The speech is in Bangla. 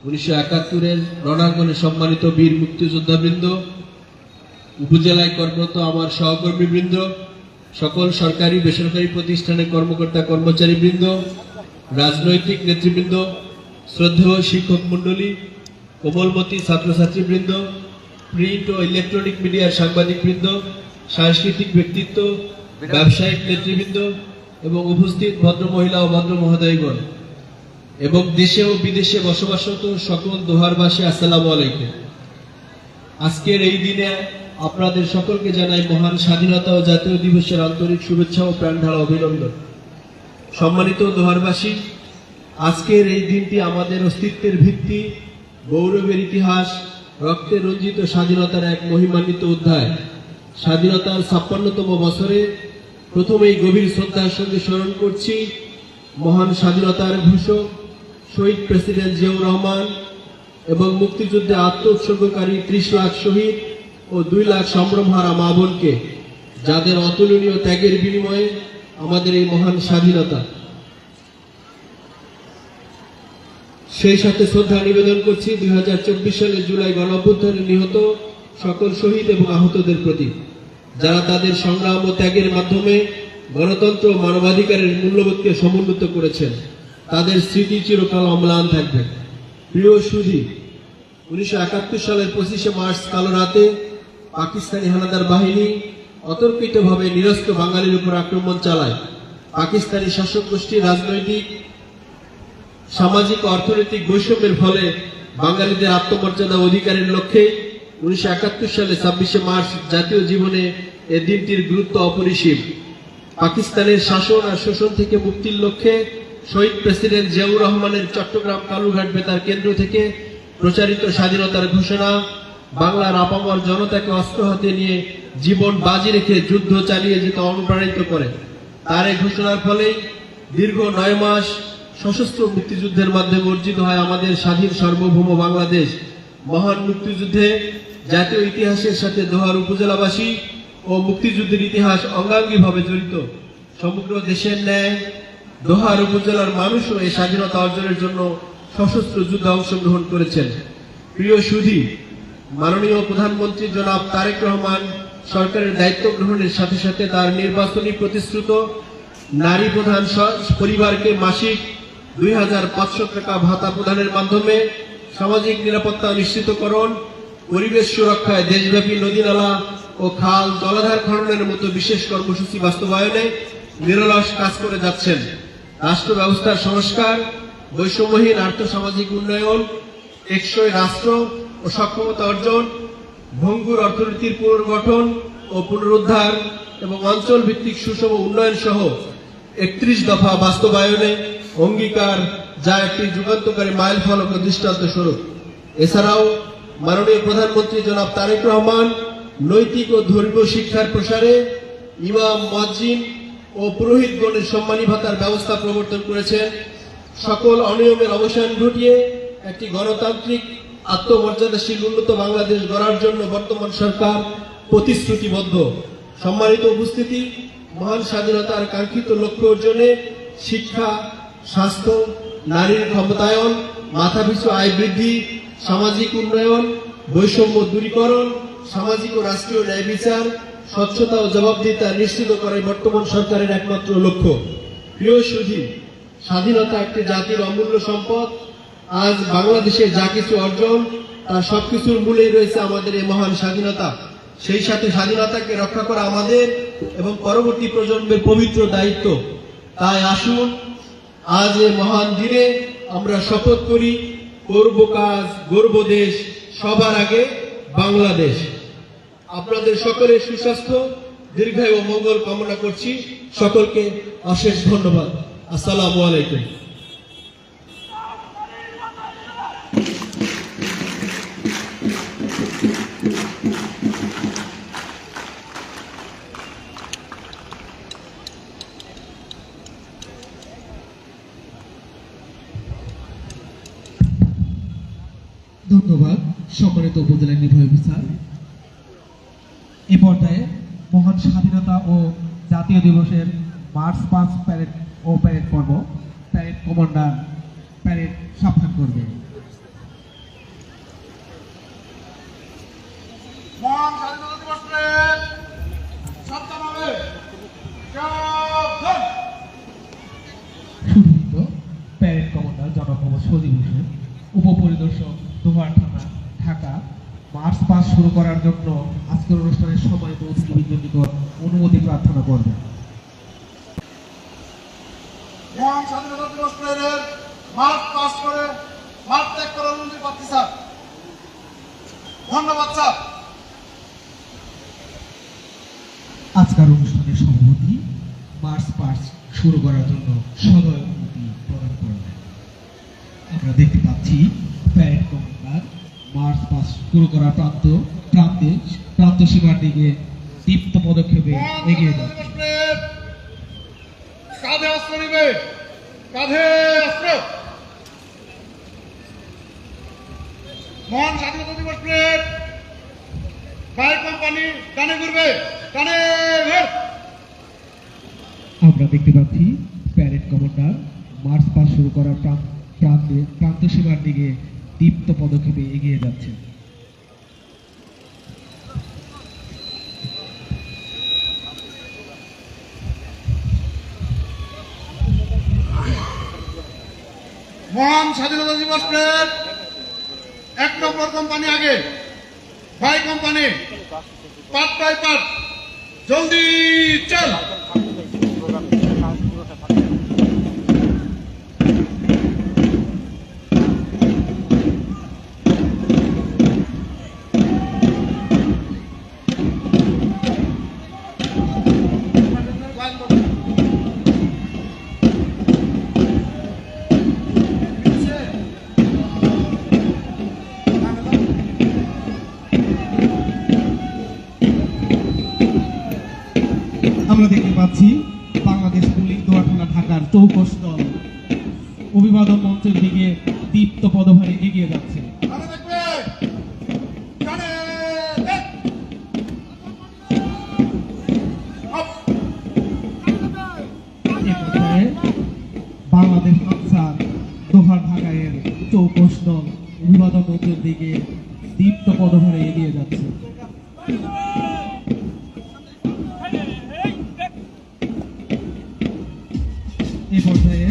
1971-এর রণাঙ্গনে সম্মানিত বীর মুক্তিযোদ্ধাবৃন্দ, উপজেলায় কর্মরত আমার সহকর্মীবৃন্দ, সকল সরকারি বেসরকারি প্রতিষ্ঠানের কর্মকর্তা কর্মচারীবৃন্দ, রাজনৈতিক নেতৃবৃন্দ, শ্রদ্ধেয় শিক্ষক মণ্ডলী, কোমলমতি ছাত্রছাত্রীবৃন্দ, প্রিন্ট ও ইলেকট্রনিক মিডিয়ার সাংবাদিকবৃন্দ, সাংস্কৃতিক ব্যক্তিত্ব, ব্যবসায়িক নেতৃবৃন্দ এবং উপস্থিত ভদ্র মহিলা ও ভদ্র মহোদয়গণ এবং দেশে ও বিদেশে বসবাসরত সকল দোহারবাসী, আসসালামু আলাইকুম। আজকের এই দিনে আপনাদের সকলকে জানাই মহান স্বাধীনতা ও জাতীয় দিবসের আন্তরিক শুভেচ্ছা ও প্রাণঢালা অভিনন্দন। সম্মানিত দোহারবাসী, আজকের এই দিনটি আমাদের অস্তিত্বের ভিত্তি, গৌরবের ইতিহাস, রক্তে রঞ্জিত স্বাধীনতার এক মহিমান্বিত অধ্যায়। স্বাধীনতার 56তম বছরে প্রথমেই গভীর শ্রদ্ধার সঙ্গে স্মরণ করছি মহান স্বাধীনতার ঘোষক শহীদ প্রেসিডেন্ট জিয়াউর রহমান এবং মুক্তিযুদ্ধে আত্মোৎসর্গকারী 30 লাখ শহীদ ও 2 লাখ সম্ভ্রমহারা মা বোনকে, যাদের অতুলনীয় ত্যাগের বিনিময়ে আমাদের এই মহান স্বাধীনতা। সেই সাথে শ্রদ্ধা নিবেদন করছি 2024 সালের জুলাই গণঅভ্যুত্থানে নিহত সকল শহীদ এবং আহতদের প্রতি, যারা তাদের সংগ্রাম ও ত্যাগের মাধ্যমে গণতন্ত্র ও মানবাধিকারের মূল্যবোধকে সমুন্নত করেছেন। তাদের স্মৃতি চিরকাল অম্লান থাকবে। প্রিয় সুধী, 1971 সালের 25শে মার্চ কালো রাতে পাকিস্তানি হানাদার বাহিনী অতর্কিতভাবে নিরস্ত্র বাঙালির উপর আক্রমণ চালায়। পাকিস্তানি শাসক গোষ্ঠীর রাজনৈতিক, সামাজিক ও অর্থনৈতিক বৈষম্যের ফলে বাঙালিদের আত্মমর্যাদা অধিকারের লক্ষ্যে 1971 সালে 26শে মার্চ জাতীয় জীবনে এ দিনটির গুরুত্ব অপরিসীম। পাকিস্তানের শাসন আর শোষণ থেকে মুক্তির লক্ষ্যে শহীদ প্রেসিডেন্ট জিয়াউর রহমানের চট্টগ্রাম কালুরঘাট বেতার কেন্দ্র থেকে প্রচারিত স্বাধীনতার ঘোষণা বাংলার আপামর জনতাকে অস্ত্র হাতে নিয়ে জীবন বাজি রেখে যুদ্ধ চালিয়ে যেতে অনুপ্রাণিত করে। তার এই ঘোষণার ফলেই দীর্ঘ 9 মাস সশস্ত্র মুক্তিযুদ্ধের মাধ্যমে অর্জিত হয় আমাদের স্বাধীন সার্বভৌম বাংলাদেশ। মহান মুক্তিযুদ্ধে জাতীয় ইতিহাসের সাথে দোহার উপজেলাবাসী ও মুক্তিযুদ্ধের ইতিহাস অঙ্গাঙ্গিভাবে জড়িত। সমগ্র দেশের ন্যায় দোহার উপজেলার মানুষও এই স্বাধীনতা অর্জনের জন্য সশস্ত্র যুদ্ধে অংশগ্রহণ করেছেন। প্রিয় সুধী, মাননীয় প্রধানমন্ত্রী জনাব তারেক রহমান সরকারের দায়িত্ব গ্রহণের সাথে সাথে তার নির্বাচনী প্রতিশ্রুত নারী প্রধান পরিবারকে মাসিক 2500 টাকা ভাতা প্রদানের মাধ্যমে সামাজিক নিরাপত্তা নিশ্চিতকরণ, পরিবেশ সুরক্ষায় দেশব্যাপী নদী নালা ও খাল জলাধার খননের মতো বিশেষ কর্মসূচি বাস্তবায়নে নিরলস কাজ করে যাচ্ছেন। রাষ্ট্র ব্যবস্থার সংস্কার, বৈষম্যহীন আর্থসামাজিক উন্নয়ন, টেকসই রাষ্ট্র ও সক্ষমতা অর্জন, ভঙ্গুর অর্থনীতির পুনর্গঠন ও পুনরুদ্ধার এবং অঞ্চল ভিত্তিক সুষম উন্নয়ন সহ 31 দফা বাস্তবায়নে অঙ্গীকার, যা একটি যুগান্তকারী মাইলফলক ও দৃষ্টান্ত স্বরূপ। এছাড়াও মাননীয় প্রধানমন্ত্রী জনাব তারেক রহমান নৈতিক ও ধর্মীয় শিক্ষার প্রসারে ইমাম, মুয়াজ্জিন ও পুরোহিতগণের সম্মানী ভাতার ব্যবস্থা প্রবর্তন করেছেন। সকল অনিয়মের অবসান ঘটিয়ে একটি গণতান্ত্রিক, আত্মমর্যাদাশীল, উন্নত বাংলাদেশ গড়ার জন্য বর্তমান সরকার প্রতিশ্রুতিবদ্ধ। সম্মানিত উপস্থিতি, মহান স্বাধীনতার কাঙ্ক্ষিত লক্ষ্য অর্জনে শিক্ষা, স্বাস্থ্য, নারীর ক্ষমতায়ন, মাথাপিছু আয় বৃদ্ধি, সামাজিক উন্নয়ন, বৈষম্য দূরীকরণ, সামাজিক ও রাষ্ট্রীয় ন্যায় বিচার, স্বচ্ছতা ও জবাবদিহিতা নিশ্চিত করাই বর্তমান সরকারের একমাত্র লক্ষ্য। প্রিয় সুধী, স্বাধীনতা একটি জাতির অমূল্য সম্পদ। আজ বাংলাদেশের যা কিছু অর্জন, তার সবকিছুর মূলেই রয়েছে আমাদের এই মহান স্বাধীনতা। সেই সাথে স্বাধীনতাকে রক্ষা করা আমাদের এবং পরবর্তী প্রজন্মের পবিত্র দায়িত্ব। তাই আসুন আজ এই মহান দিনে আমরা শপথ করি, করব কাজ, গর্ব দেশ, সবার আগে বাংলাদেশ। আপনাদের সকলের সুস্বাস্থ্য, দীর্ঘায়ু ও মঙ্গল কামনা করছি। সকলকে অশেষ ধন্যবাদ। আসসালামু আলাইকুম। ধন্যবাদ সম্মানিত উপজেলা নির্বাহী অফিসার। এ পর্যায়ে মহান স্বাধীনতা ও জাতীয় দিবসের মার্চ পাস্ট প্যারেড ও প্যারেড পর্ব প্যারেড কমান্ডার প্যারেড সাবধান করবে। সুদীপ্ত প্যারেড কমান্ডার জনাব মোহাম্মদ সজীব হোসেন, উপপরিদর্শক দোহার থানা ঢাকা, মার্চ পাস শুরু করার জন্য আজকের অনুষ্ঠানের সময় অতিথিবৃন্দের নিকট অনুমতি প্রার্থনা করবেন। মহান স্বাধীনতা দিবস প্যারেডের মাঠ পাস করে মাঠ ত্যাগ করার অনুমতি পাচ্ছি স্যার। ধন্যবাদ স্যার। আজকের অনুষ্ঠানের সভাপতি মার্চ পাস শুরু করার জন্য সদয় অনুমতি প্রদান করবেন। আমরা দেখতে পাচ্ছি প্যারেড কমান্ডার মার্চ পাস শুরু করার প্রান্ত সীমার দিকে দীপ্ত পদক্ষেপে এগিয়ে যাচ্ছে। কাঁধে অস্ত্র নিবে, কাঁধে অস্ত্র। মহান স্বাধীনতা দিবস প্যারেড ফায়ার কোম্পানি ডানে ঘুরবে, ডানে ঘুর। আমরা দেখতে পাচ্ছি প্যারেড কমান্ডার মার্চ পাস শুরু করার প্রান্ত সীমার দিকে দীপ্ত পদক্ষেপে এগিয়ে যাচ্ছে। মহান স্বাধীনতা দিবস প্যারেড 1 নম্বর কোম্পানি আগে, ভাই কোম্পানি পার্ট বাই পার্ট, জলদি চল। আমরা দেখতে পাচ্ছি বাংলাদেশ পুলিশ দোয়া থানা ঢাকার চৌকস দল অভিবাদন মঞ্চের দিকে দীপ্ত পদভারে এগিয়ে যাচ্ছে। ডানে দেখবে, ডানে দেখ। আপ। এ পর্যায়ে বাংলাদেশ আনসার দোহা ঢাকায়ের চৌকস দল অভিবাদন মঞ্চের দিকে দীপ্ত পদভারে এগিয়ে যাচ্ছে। এ পর্যায়ে